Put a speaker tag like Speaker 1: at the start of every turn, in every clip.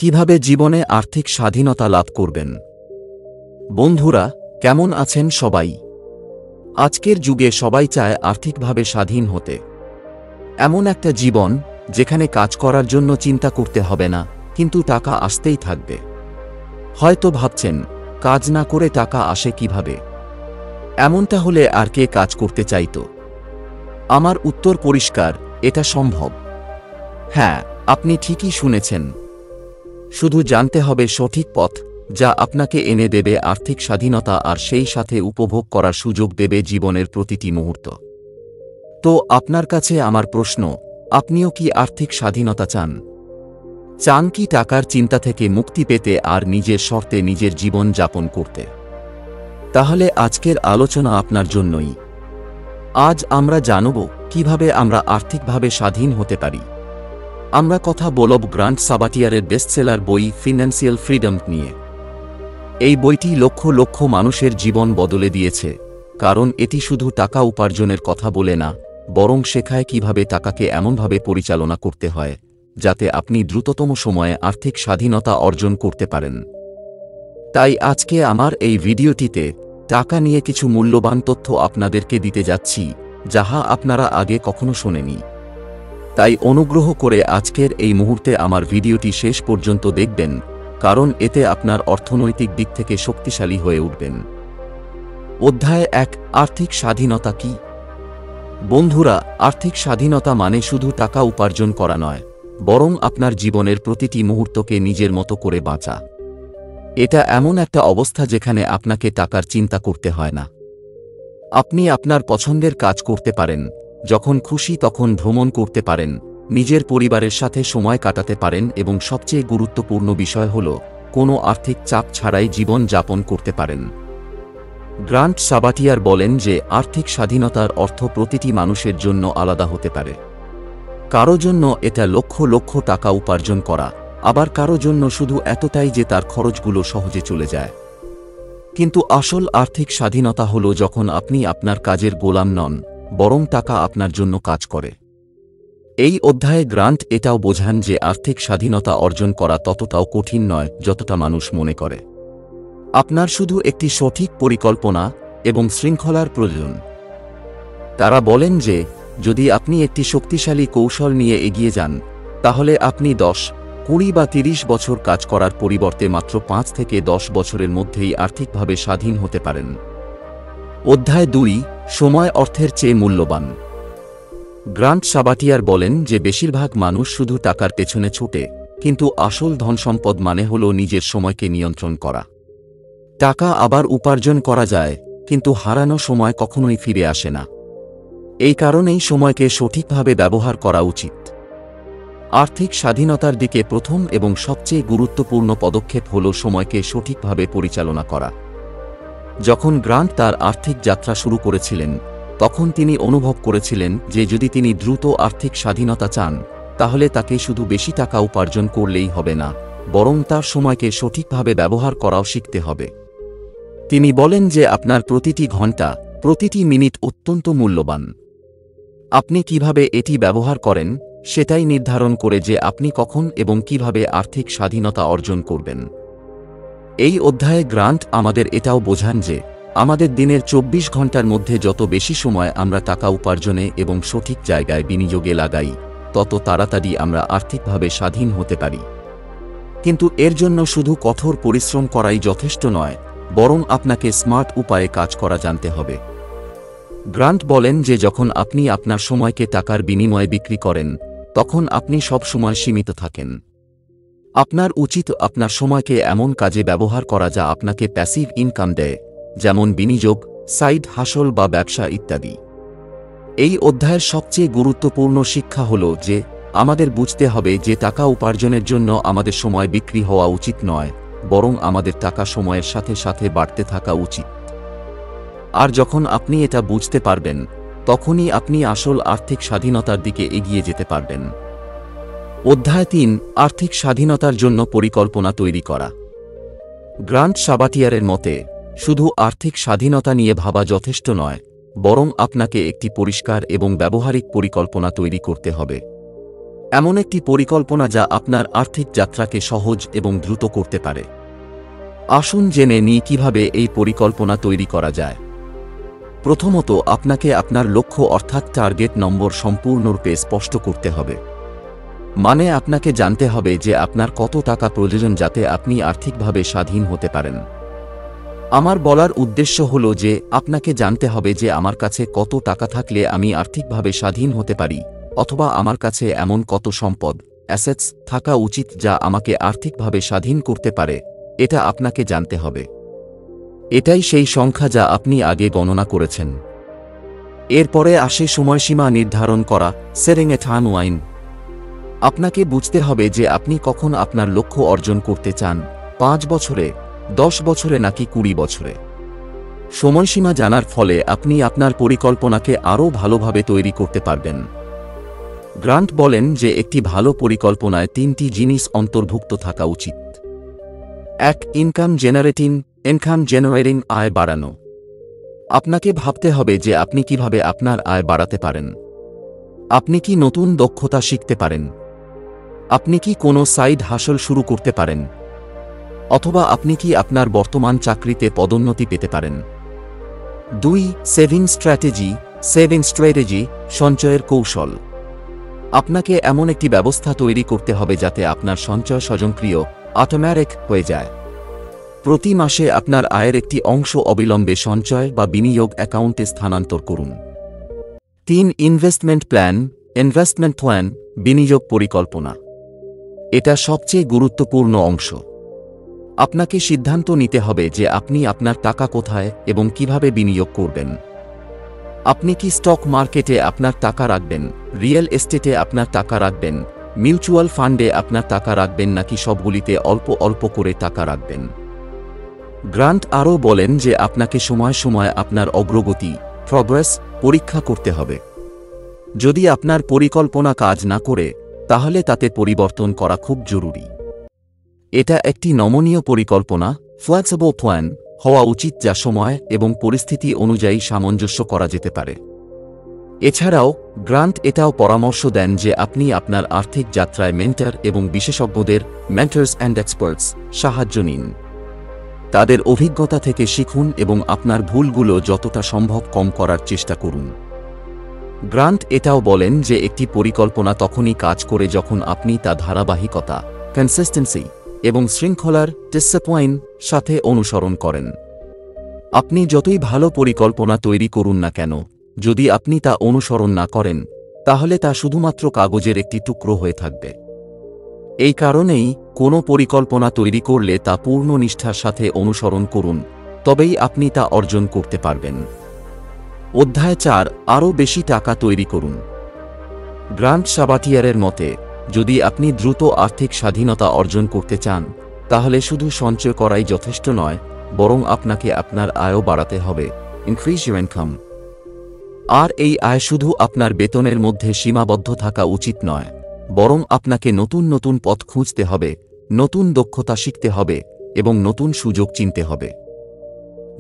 Speaker 1: কিভাবে জীবনে আর্থিক স্বাধীনতা লাভ করবেন? বন্ধুরা, কেমন আছেন সবাই? আজকের যুগে সবাই চায় আর্থিকভাবে স্বাধীন হতে। এমন একটা জীবন যেখানে কাজ করার জন্য চিন্তা করতে হবে না, কিন্তু টাকা আসতেই থাকবে। হয়তো ভাবছেন, কাজ না করে টাকা আসে কিভাবে? এমনটা হলে আর কে কাজ করতে চাইতো? আমার উত্তর পরিষ্কার, এটা সম্ভব। হ্যাঁ, আপনি ঠিকই শুনেছেন। শুধু জানতে হবে সঠিক পথ, যা আপনাকে এনে দেবে আর্থিক স্বাধীনতা আর সেই সাথে উপভোগ করার সুযোগ দেবে জীবনের প্রতিটি মুহূর্ত। তো আপনার কাছে আমার প্রশ্ন, আপনিও কি আর্থিক স্বাধীনতা চান? চান কি টাকার চিন্তা থেকে মুক্তি পেতে আর নিজের শর্তে নিজের জীবন যাপন করতে? তাহলে আজকের আলোচনা আপনার জন্যই। আজ আমরা জানব কিভাবে আমরা আর্থিকভাবে স্বাধীন হতে পারি। আমরা কথা বলব গ্রান্ট সাবাটিয়ারের বেস্টসেলার বই ফিন্যান্সিয়াল ফ্রিডম নিয়ে। এই বইটি লক্ষ লক্ষ মানুষের জীবন বদলে দিয়েছে, কারণ এটি শুধু টাকা উপার্জনের কথা বলে না, বরং শেখায় কিভাবে টাকাকে এমনভাবে পরিচালনা করতে হয় যাতে আপনি দ্রুততম সময়ে আর্থিক স্বাধীনতা অর্জন করতে পারেন। তাই আজকে আমার এই ভিডিওটিতে টাকা নিয়ে কিছু মূল্যবান তথ্য আপনাদেরকে দিতে যাচ্ছি, যাহা আপনারা আগে কখনো শোনেনি। তাই অনুগ্রহ করে আজকের এই মুহূর্তে আমার ভিডিওটি শেষ পর্যন্ত দেখবেন, কারণ এতে আপনার অর্থনৈতিক দিক থেকে শক্তিশালী হয়ে উঠবেন। অধ্যায় 1, আর্থিক স্বাধীনতা কি? বন্ধুরা, আর্থিক স্বাধীনতা মানে শুধু টাকা উপার্জন করা নয়, বরং আপনার জীবনের প্রতিটি মুহূর্তকে নিজের মতো করে বাঁচা। এটা এমন একটা অবস্থা যেখানে আপনাকে টাকার চিন্তা করতে হয় না। আপনি আপনার পছন্দের কাজ করতে পারেন, যখন খুশি তখন ভ্রমণ করতে পারেন, নিজের পরিবারের সাথে সময় কাটাতে পারেন এবং সবচেয়ে গুরুত্বপূর্ণ বিষয় হল, কোনো আর্থিক চাপ ছাড়াই জীবন যাপন করতে পারেন। গ্রান্ট সাবাটিয়ার বলেন যে আর্থিক স্বাধীনতার অর্থ প্রতিটি মানুষের জন্য আলাদা হতে পারে। কারো জন্য এটা লক্ষ লক্ষ টাকা উপার্জন করা, আবার কারো জন্য শুধু এতটাই যে তার খরচগুলো সহজে চলে যায়। কিন্তু আসল আর্থিক স্বাধীনতা হল যখন আপনি আপনার কাজের গোলাম নন, বরং টাকা আপনার জন্য কাজ করে। এই অধ্যায়ে গ্রান্ট এটাও বোঝান যে আর্থিক স্বাধীনতা অর্জন করা ততটাও কঠিন নয় যতটা মানুষ মনে করে। আপনার শুধু একটি সঠিক পরিকল্পনা এবং শৃঙ্খলার প্রয়োজন। তারা বলেন যে যদি আপনি একটি শক্তিশালী কৌশল নিয়ে এগিয়ে যান, তাহলে আপনি 10, 20 বা 30 বছর কাজ করার পরিবর্তে মাত্র 5 থেকে 10 বছরের মধ্যেই আর্থিকভাবে স্বাধীন হতে পারেন। অধ্যায় 2, সময় অর্থের চেয়ে মূল্যবান। গ্রান্ট সাবাটিয়ার বলেন যে বেশিরভাগ মানুষ শুধু টাকার পেছনে ছুটে, কিন্তু আসল ধনসম্পদ মানে হল নিজের সময়কে নিয়ন্ত্রণ করা। টাকা আবার উপার্জন করা যায়, কিন্তু হারানো সময় কখনোই ফিরে আসে না। এই কারণেই সময়কে সঠিকভাবে ব্যবহার করা উচিত। আর্থিক স্বাধীনতার দিকে প্রথম এবং সবচেয়ে গুরুত্বপূর্ণ পদক্ষেপ হল সময়কে সঠিকভাবে পরিচালনা করা। যখন গ্রান্ট তার আর্থিক যাত্রা শুরু করেছিলেন, তখন তিনি অনুভব করেছিলেন যে যদি তিনি দ্রুত আর্থিক স্বাধীনতা চান, তাহলে তাকে শুধু বেশি টাকা উপার্জন করলেই হবে না, বরং তার সময়কে সঠিকভাবে ব্যবহার করাও শিখতে হবে। তিনি বলেন যে আপনার প্রতিটি ঘন্টা, প্রতিটি মিনিট অত্যন্ত মূল্যবান। আপনি কিভাবে এটি ব্যবহার করেন সেটাই নির্ধারণ করে যে আপনি কখন এবং কিভাবে আর্থিক স্বাধীনতা অর্জন করবেন। এই অধ্যায়ে গ্রান্ট আমাদের এটাও বোঝান যে আমাদের দিনের 24 ঘন্টার মধ্যে যত বেশি সময় আমরা টাকা উপার্জনে এবং সঠিক জায়গায় বিনিয়োগে লাগাই, তত তাড়াতাড়ি আমরা আর্থিকভাবে স্বাধীন হতে পারি। কিন্তু এর জন্য শুধু কঠোর পরিশ্রম করাই যথেষ্ট নয়, বরং আপনাকে স্মার্ট উপায়ে কাজ করা জানতে হবে। গ্রান্ট বলেন যে যখন আপনি আপনার সময়কে টাকার বিনিময়ে বিক্রি করেন, তখন আপনি সব সময় সীমিত থাকেন। আপনার উচিত আপনার সময়কে এমন কাজে ব্যবহার করা যা আপনাকে প্যাসিভ ইনকাম দেয়, যেমন বিনিয়োগ, সাইড হাসল বা ব্যবসা ইত্যাদি। এই অধ্যায়ের সবচেয়ে গুরুত্বপূর্ণ শিক্ষা হল যে আমাদের বুঝতে হবে যে টাকা উপার্জনের জন্য আমাদের সময় বিক্রি হওয়া উচিত নয়, বরং আমাদের টাকা সময়ের সাথে সাথে বাড়তে থাকা উচিত। আর যখন আপনি এটা বুঝতে পারবেন, তখনই আপনি আসল আর্থিক স্বাধীনতার দিকে এগিয়ে যেতে পারবেন। অধ্যায় 3, আর্থিক স্বাধীনতার জন্য পরিকল্পনা তৈরি করা। গ্রান্ট সাবাটিয়ারের মতে শুধু আর্থিক স্বাধীনতা নিয়ে ভাবা যথেষ্ট নয়, বরং আপনাকে একটি পরিষ্কার এবং ব্যবহারিক পরিকল্পনা তৈরি করতে হবে। এমন একটি পরিকল্পনা যা আপনার আর্থিক যাত্রাকে সহজ এবং দ্রুত করতে পারে। আসুন জেনে নিই কিভাবে এই পরিকল্পনা তৈরি করা যায়। প্রথমত, আপনাকে আপনার লক্ষ্য অর্থাৎ টার্গেট নম্বর সম্পূর্ণরূপে স্পষ্ট করতে হবে। মানে আপনাকে জানতে হবে যে আপনার কত টাকা প্রয়োজন যাতে আপনি আর্থিকভাবে স্বাধীন হতে পারেন। আমার বলার উদ্দেশ্য হল যে আপনাকে জানতে হবে যে আমার কাছে কত টাকা থাকলে আমি আর্থিকভাবে স্বাধীন হতে পারি, অথবা আমার কাছে এমন কত সম্পদ অ্যাসেটস থাকা উচিত যা আমাকে আর্থিকভাবে স্বাধীন করতে পারে। এটা আপনাকে জানতে হবে। এটাই সেই সংখ্যা যা আপনি আগে গণনা করেছেন। এরপরে আসে সময়সীমা নির্ধারণ করা, সেটিং এ টাইমলাইন। আপনাকে বুঝতে হবে যে আপনি কখন আপনার লক্ষ্য অর্জন করতে চান, 5 বছরে, 10 বছরে নাকি 20 বছরে। সময়সীমা জানার ফলে আপনি আপনার পরিকল্পনাকে আরও ভালোভাবে তৈরি করতে পারবেন। গ্রান্ট বলেন যে একটি ভালো পরিকল্পনায় 3টি জিনিস অন্তর্ভুক্ত থাকা উচিত। 1. ইনকাম জেনারেটিং আয় বাড়ানো। আপনাকে ভাবতে হবে যে আপনি কিভাবে আপনার আয় বাড়াতে পারেন। আপনি কি নতুন দক্ষতা শিখতে পারেন? আপনি কি কোনো সাইড হাসল শুরু করতে পারেন? অথবা আপনি কি আপনার বর্তমান চাকরিতে পদোন্নতি পেতে পারেন? 2. সেভিং স্ট্র্যাটেজি, সঞ্চয়ের কৌশল। আপনাকে এমন একটি ব্যবস্থা তৈরি করতে হবে যাতে আপনার সঞ্চয় স্বয়ংক্রিয় অটোমেটিক হয়ে যায়। প্রতি মাসে আপনার আয়ের একটি অংশ অবিলম্বে সঞ্চয় বা বিনিয়োগ অ্যাকাউন্টে স্থানান্তর করুন। 3. ইনভেস্টমেন্ট প্ল্যান, বিনিয়োগ পরিকল্পনা। এটা সবচেয়ে গুরুত্বপূর্ণ অংশ। আপনাকে সিদ্ধান্ত নিতে হবে যে আপনি আপনার টাকা কোথায় এবং কিভাবে বিনিয়োগ করবেন। আপনি কি স্টক মার্কেটে আপনার টাকা রাখবেন, রিয়েল এস্টেটে আপনার টাকা রাখবেন, মিউচুয়াল ফান্ডে আপনার টাকা রাখবেন নাকি সবগুলিতে অল্প অল্প করে টাকা রাখবেন? গ্রান্ট আরও বলেন যে আপনাকে সময় সময় আপনার অগ্রগতি পরীক্ষা করতে হবে। যদি আপনার পরিকল্পনা কাজ না করে, তাহলে তাতে পরিবর্তন করা খুব জরুরি। এটা একটি নমনীয় পরিকল্পনা ফ্লেক্সিবল প্ল্যান হওয়া উচিত যা সময় এবং পরিস্থিতি অনুযায়ী সামঞ্জস্য করা যেতে পারে। এছাড়াও গ্রান্ট এটাও পরামর্শ দেন যে আপনি আপনার আর্থিক যাত্রায় মেন্টর এবং বিশেষজ্ঞদের সাহায্য নিন। তাদের অভিজ্ঞতা থেকে শিখুন এবং আপনার ভুলগুলো যতটা সম্ভব কম করার চেষ্টা করুন। গ্রান্ট এটাও বলেন যে একটি পরিকল্পনা তখনই কাজ করে যখন আপনি তা ধারাবাহিকতা কনসিস্টেন্সি এবং শৃঙ্খলার ডিসিপ্লিন সাথে অনুসরণ করেন। আপনি যতই ভালো পরিকল্পনা তৈরি করুন না কেন, যদি আপনি তা অনুসরণ না করেন, তাহলে তা শুধুমাত্র কাগজের একটি টুকরো হয়ে থাকবে। এই কারণেই কোনো পরিকল্পনা তৈরি করলে তা পূর্ণ নিষ্ঠার সাথে অনুসরণ করুন, তবেই আপনি তা অর্জন করতে পারবেন। অধ্যায় 4, আরও বেশি টাকা তৈরি করুন। গ্রান্ট সাবাটিয়ারের মতে, যদি আপনি দ্রুত আর্থিক স্বাধীনতা অর্জন করতে চান, তাহলে শুধু সঞ্চয় করাই যথেষ্ট নয়, বরং আপনাকে আপনার আয়ও বাড়াতে হবে, ইনক্রিজ ইউর ইনকাম। আর এই আয় শুধু আপনার বেতনের মধ্যে সীমাবদ্ধ থাকা উচিত নয়, বরং আপনাকে নতুন নতুন পথ খুঁজতে হবে, নতুন দক্ষতা শিখতে হবে এবং নতুন সুযোগ চিনতে হবে।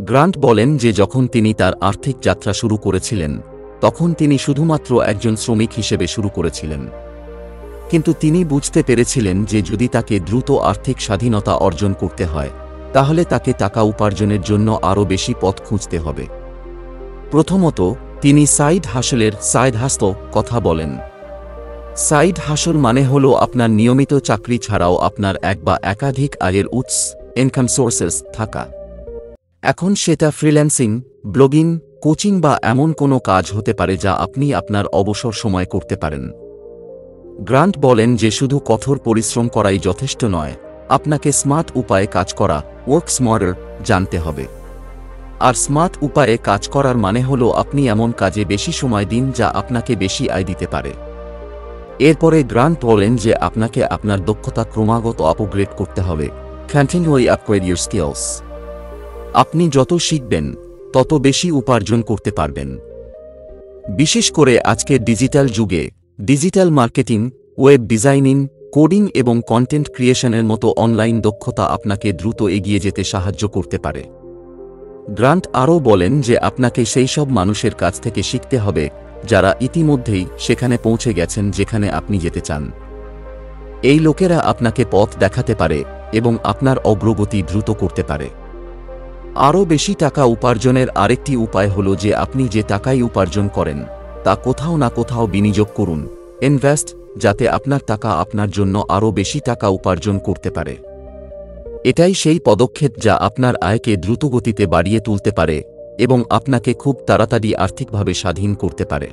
Speaker 1: গ্রান্ট বলেন যে যখন তিনি তার আর্থিক যাত্রা শুরু করেছিলেন, তখন তিনি শুধুমাত্র একজন শ্রমিক হিসেবে শুরু করেছিলেন। কিন্তু তিনি বুঝতে পেরেছিলেন যে যদি তাকে দ্রুত আর্থিক স্বাধীনতা অর্জন করতে হয়, তাহলে তাকে টাকা উপার্জনের জন্য আরও বেশি পথ খুঁজতে হবে। প্রথমত, তিনি সাইড হাসল কথা বলেন। সাইড হাসল মানে হল আপনার নিয়মিত চাকরি ছাড়াও আপনার এক বা একাধিক আয়ের উৎস ইনকাম সোর্সেস থাকা। এখন সেটা ফ্রিল্যান্সিং, ব্লগিং, কোচিং বা এমন কোনো কাজ হতে পারে যা আপনি আপনার অবসর সময় করতে পারেন। গ্রান্ট বলেন যে শুধু কঠোর পরিশ্রম করাই যথেষ্ট নয়, আপনাকে স্মার্ট উপায়ে কাজ করা ওয়ার্ক স্মার্টার জানতে হবে। আর স্মার্ট উপায়ে কাজ করার মানে হল আপনি এমন কাজে বেশি সময় দিন যা আপনাকে বেশি আয় দিতে পারে। এরপরে গ্রান্ট বলেন যে আপনাকে আপনার দক্ষতা ক্রমাগত আপগ্রেড করতে হবে, কন্টিনিউয়ালি আপগ্রেড ইউর স্কিলস। আপনি যত শিখবেন, তত বেশি উপার্জন করতে পারবেন। বিশেষ করে আজকের ডিজিটাল যুগে digital marketing, web designing, coding এবং কন্টেন্ট ক্রিয়েশনের মতো অনলাইন দক্ষতা আপনাকে দ্রুত এগিয়ে যেতে সাহায্য করতে পারে। গ্রান্ট আরও বলেন যে আপনাকে সেই সব মানুষের কাছ থেকে শিখতে হবে যারা ইতিমধ্যেই সেখানে পৌঁছে গেছেন যেখানে আপনি যেতে চান। এই লোকেরা আপনাকে পথ দেখাতে পারে এবং আপনার অগ্রগতি দ্রুত করতে পারে। আরও বেশি টাকা উপার্জনের আরেকটি উপায় হল যে আপনি যে টাকাই উপার্জন করেন তা কোথাও না কোথাও বিনিয়োগ করুন, ইনভেস্ট, যাতে আপনার টাকা আপনার জন্য আরও বেশি টাকা উপার্জন করতে পারে। এটাই সেই পদক্ষেপ যা আপনার আয়কে দ্রুতগতিতে বাড়িয়ে তুলতে পারে এবং আপনাকে খুব তাড়াতাড়ি আর্থিকভাবে স্বাধীন করতে পারে।